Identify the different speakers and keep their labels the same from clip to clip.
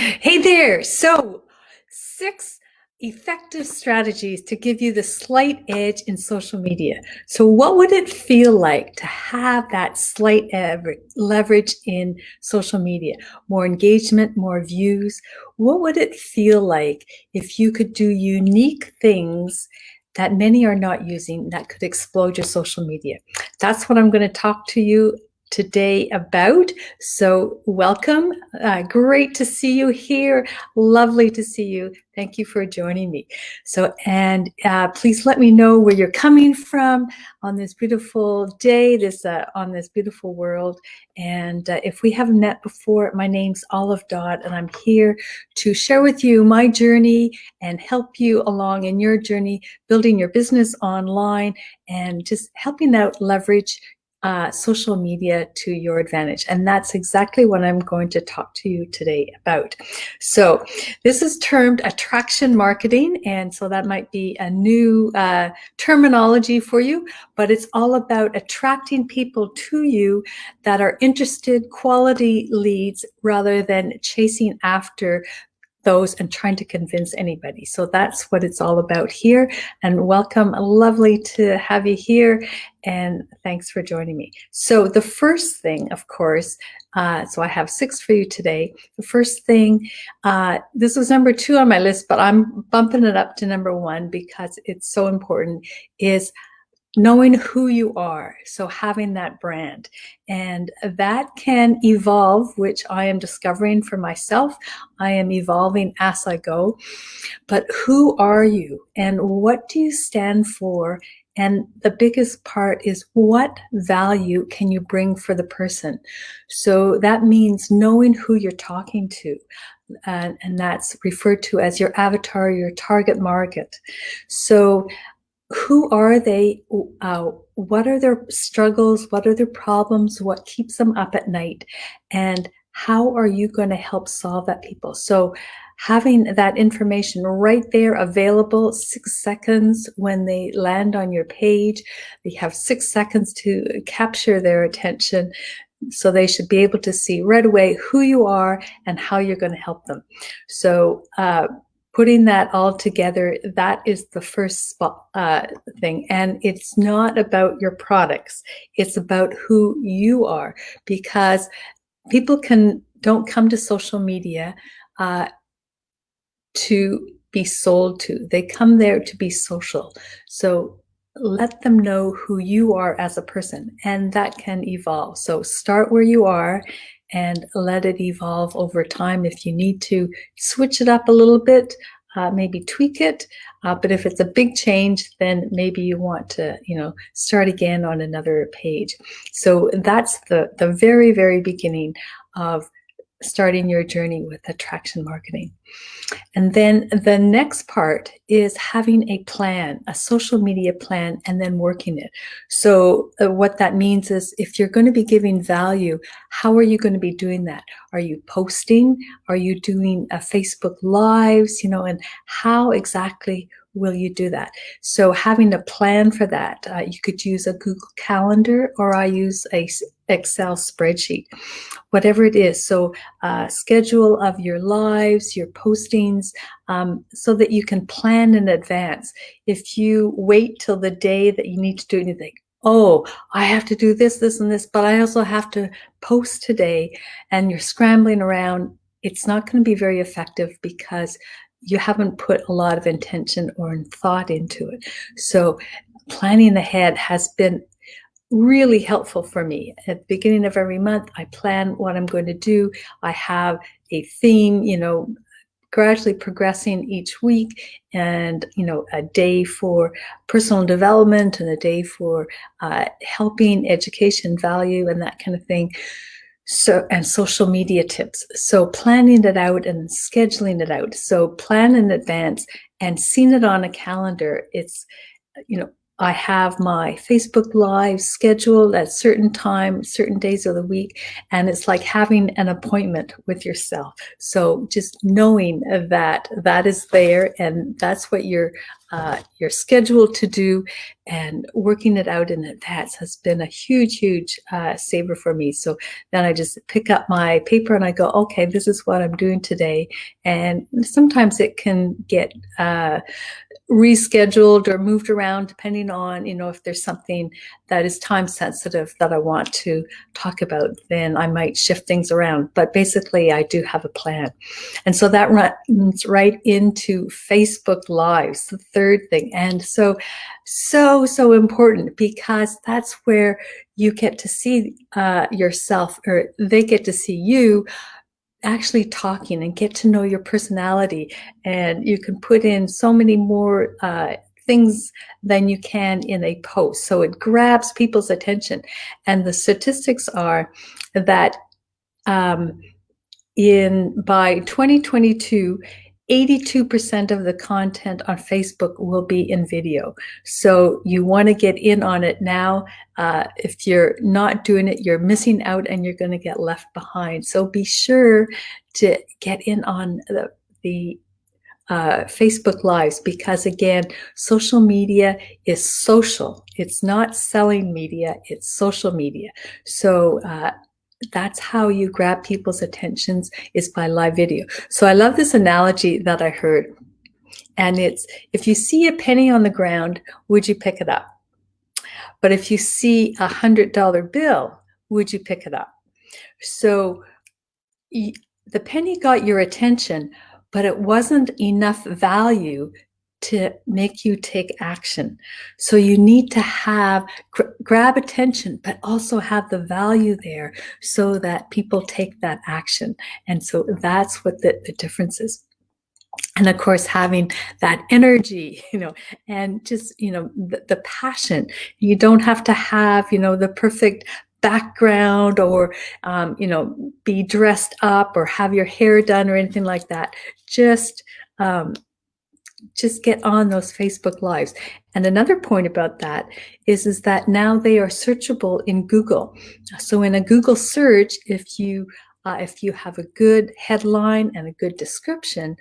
Speaker 1: Hey there. So, 6 effective strategies to give you the slight edge in social media. So, what would it feel like to have that slight leverage in social media? More engagement, more views. What would it feel like if you could do unique things that many are not using that could explode your social media? That's what I'm going to talk to you today about. So, welcome. Great to see you here. Lovely to see you. Thank you for joining me. So, and please let me know where you're coming from on this beautiful day, on this beautiful world. And if we haven't met before, my name's Olive Dodd, and I'm here to share with you my journey and help you along in your journey, building your business online and just helping out leverage social media to your advantage. And that's exactly what I'm going to talk to you today about. So this is termed attraction marketing. And so that might be a new terminology for you, but it's all about attracting people to you that are interested, quality leads, rather than chasing after those and trying to convince anybody. So that's what it's all about here. And welcome. Lovely to have you here. And thanks for joining me. So the first thing, of course, so I have 6 for you today. The first thing, this was number 2 on my list, but I'm bumping it up to number 1 because it's so important, is knowing who you are. So having that brand, and that can evolve, which I am discovering for myself. I am evolving as I go. But who are you and what do you stand for? And the biggest part is, what value can you bring for the person? So that means knowing who you're talking to. And that's referred to as your avatar, your target market. So who are they? What are their struggles? What are their problems? What keeps them up at night? And how are you going to help solve that, people? So having that information right there available, 6 seconds when they land on your page, they have 6 seconds to capture their attention. So they should be able to see right away who you are and how you're going to help them. So, putting that all together, that is the first thing. And it's not about your products. It's about who you are, because people don't come to social media to be sold to. They come there to be social. So let them know who you are as a person, and that can evolve. So start where you are and let it evolve over time. If you need to switch it up a little bit, maybe tweak it. But if it's a big change, then maybe you want to, start again on another page. So that's the very, very beginning of starting your journey with attraction marketing. And then the next part is having a plan, a social media plan, and then working it. So what that means is, if you're going to be giving value, how are you going to be doing that? Are you posting? Are you doing Facebook Lives? And how exactly will you do that? So having a plan for that, you could use a Google Calendar, or I use a Excel spreadsheet, whatever it is. So schedule of your lives, your postings, so that you can plan in advance. If you wait till the day that you need to do anything, oh, I have to do this, this, and this, but I also have to post today, and you're scrambling around, it's not going to be very effective because you haven't put a lot of intention or thought into it. So planning ahead has been really helpful for me. At the beginning of every month, I plan what I'm going to do. I have a theme, gradually progressing each week, and a day for personal development and a day for helping, education, value, and that kind of thing. So, and social media tips. So planning it out and scheduling it out. So plan in advance and seeing it on a calendar. It's, I have my Facebook Live scheduled at certain times, certain days of the week, and it's like having an appointment with yourself. So just knowing that that is there, and that's what you're you're scheduled to do, and working it out in advance has been a huge saver for me. So then I just pick up my paper and I go, okay, this is what I'm doing today. And sometimes it can get rescheduled or moved around depending on, if there's something that is time sensitive that I want to talk about, then I might shift things around. But basically I do have a plan. And so that runs right into Facebook Lives, the third thing. And so important, because that's where you get to see yourself, or they get to see you actually talking and get to know your personality. And you can put in so many more things than you can in a post. So it grabs people's attention. And the statistics are that by 2022, 82% of the content on Facebook will be in video. So you want to get in on it now. If you're not doing it, you're missing out and you're going to get left behind. So be sure to get in on the Facebook Lives, because again, social media is social. It's not selling media, it's social media. So that's how you grab people's attentions, is by live video. So I love this analogy that I heard. And it's, if you see a penny on the ground, would you pick it up? But if you see $100 bill, would you pick it up? So the penny got your attention, but it wasn't enough value to make you take action. So you need to have grab attention, but also have the value there so that people take that action. And so that's what the difference is. And of course, having that energy, and just, the passion. You don't have to have, the perfect background, or, be dressed up or have your hair done or anything like that. Just get on those Facebook Lives. And another point about that is that now they are searchable in Google. So in a Google search, if you have a good headline and a good description,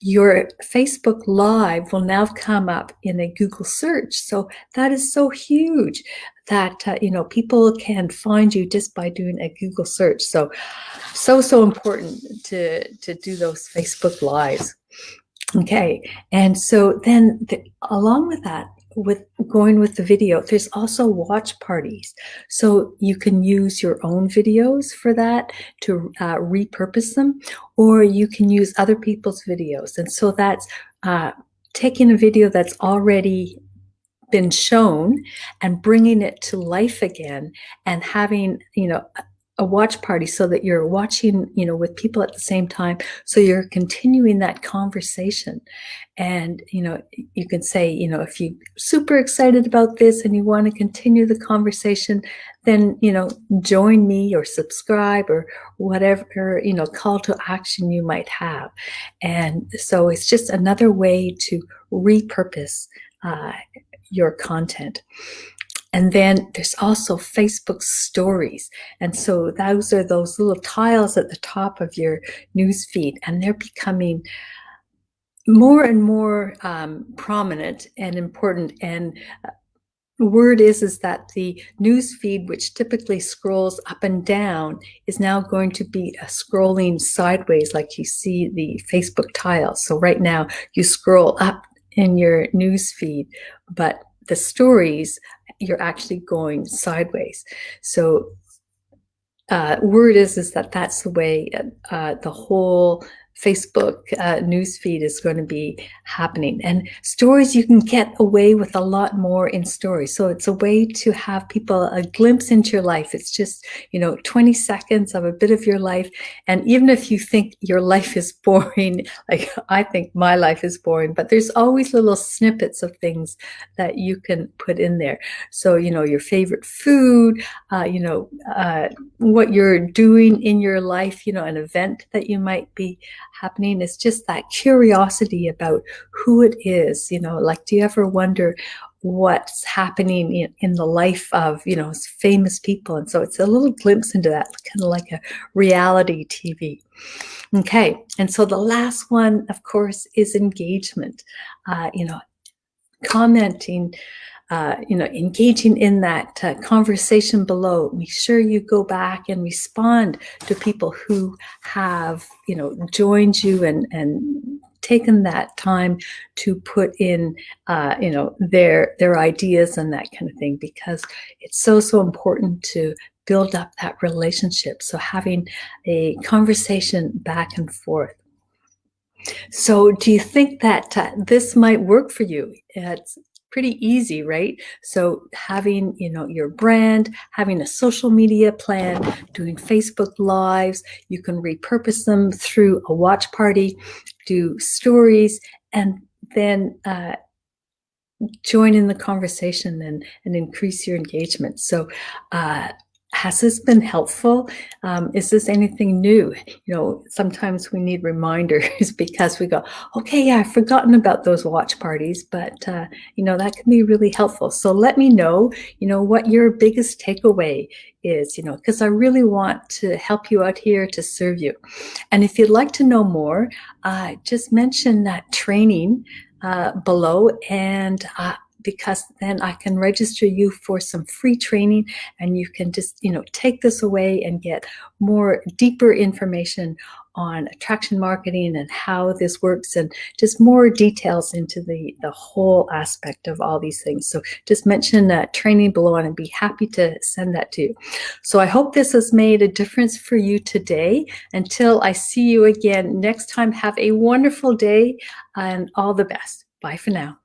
Speaker 1: your Facebook Live will now come up in a Google search. So that is so huge that, people can find you just by doing a Google search. So important to do those Facebook Lives. Okay. And so then along with that, with going with the video, there's also watch parties. So you can use your own videos for that to repurpose them, or you can use other people's videos. And so that's taking a video that's already been shown and bringing it to life again, and having, a watch party so that you're watching, with people at the same time. So you're continuing that conversation. And, you can say, if you're super excited about this and you want to continue the conversation, then, join me or subscribe or whatever, call to action you might have. And so it's just another way to repurpose your content. And then there's also Facebook stories. And so those are those little tiles at the top of your news feed, and they're becoming more and more prominent and important. And the word is that the news feed, which typically scrolls up and down, is now going to be scrolling sideways, like you see the Facebook tiles. So right now you scroll up in your news feed, but the stories, you're actually going sideways. So word is that that's the way the whole Facebook newsfeed is going to be happening. And stories, you can get away with a lot more in stories. So it's a way to have people a glimpse into your life. It's just, 20 seconds of a bit of your life. And even if you think your life is boring, like I think my life is boring, but there's always little snippets of things that you can put in there. So, your favorite food, what you're doing in your life, an event that you might be happening. Is just that curiosity about who it is, like, do you ever wonder what's happening in the life of, famous people? And so it's a little glimpse into that, kind of like a reality TV. Okay. And so the last one, of course, is engagement. commenting, engaging in that conversation below. Make sure you go back and respond to people who have, joined you and taken that time to put in, their ideas and that kind of thing, because it's so important to build up that relationship. So having a conversation back and forth. So do you think that this might work for you? It's pretty easy, right? So having, your brand, having a social media plan, doing Facebook Lives, you can repurpose them through a watch party, do stories, and then join in the conversation and increase your engagement. So has this been helpful? Is this anything new? Sometimes we need reminders because we go, okay, yeah, I've forgotten about those watch parties, but that can be really helpful. So let me know, what your biggest takeaway is, because I really want to help you out here to serve you. And if you'd like to know more, just mention that training below, and because then I can register you for some free training, and you can just, take this away and get more deeper information on attraction marketing and how this works, and just more details into the whole aspect of all these things. So just mention training below, and I'd be happy to send that to you. So I hope this has made a difference for you today. Until I see you again next time, have a wonderful day and all the best. Bye for now.